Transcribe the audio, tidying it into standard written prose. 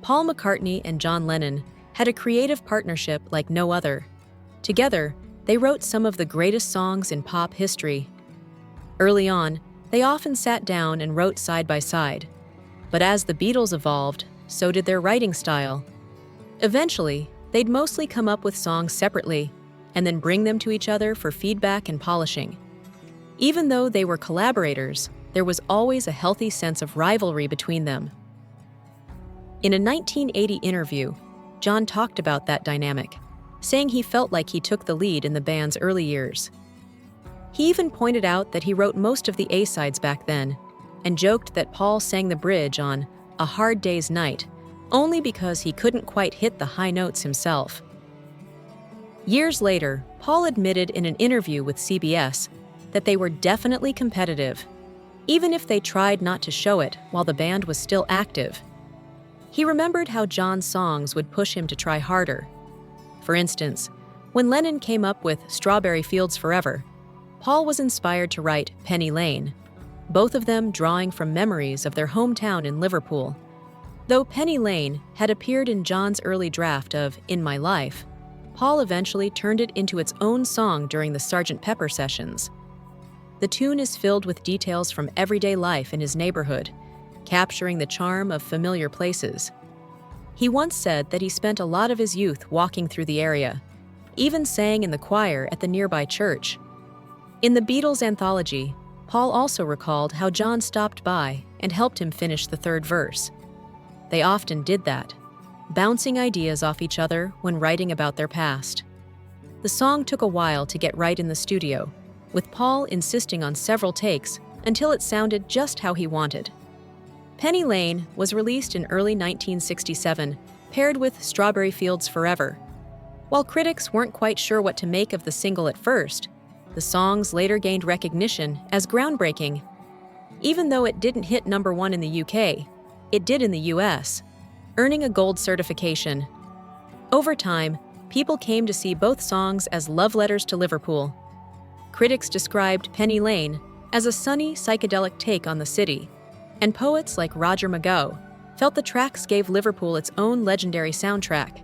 Paul McCartney and John Lennon had a creative partnership like no other. Together, they wrote some of the greatest songs in pop history. Early on, they often sat down and wrote side by side. But as the Beatles evolved, so did their writing style. Eventually, they'd mostly come up with songs separately and then bring them to each other for feedback and polishing. Even though they were collaborators, there was always a healthy sense of rivalry between them. In a 1980 interview, John talked about that dynamic, saying he felt like he took the lead in the band's early years. He even pointed out that he wrote most of the A-sides back then, and joked that Paul sang the bridge on A Hard Day's Night only because he couldn't quite hit the high notes himself. Years later, Paul admitted in an interview with CBS that they were definitely competitive, even if they tried not to show it while the band was still active. He remembered how John's songs would push him to try harder. For instance, when Lennon came up with Strawberry Fields Forever, Paul was inspired to write Penny Lane, both of them drawing from memories of their hometown in Liverpool. Though Penny Lane had appeared in John's early draft of In My Life, Paul eventually turned it into its own song during the Sgt. Pepper sessions. The tune is filled with details from everyday life in his neighborhood, capturing the charm of familiar places. He once said that he spent a lot of his youth walking through the area, even sang in the choir at the nearby church. In the Beatles anthology, Paul also recalled how John stopped by and helped him finish the third verse. They often did that, bouncing ideas off each other when writing about their past. The song took a while to get right in the studio, with Paul insisting on several takes until it sounded just how he wanted. Penny Lane was released in early 1967, paired with Strawberry Fields Forever. While critics weren't quite sure what to make of the single at first, the songs later gained recognition as groundbreaking. Even though it didn't hit #1 in the UK, it did in the US, earning a gold certification. Over time, people came to see both songs as love letters to Liverpool. Critics described Penny Lane as a sunny, psychedelic take on the city, and poets like Roger McGough felt the tracks gave Liverpool its own legendary soundtrack.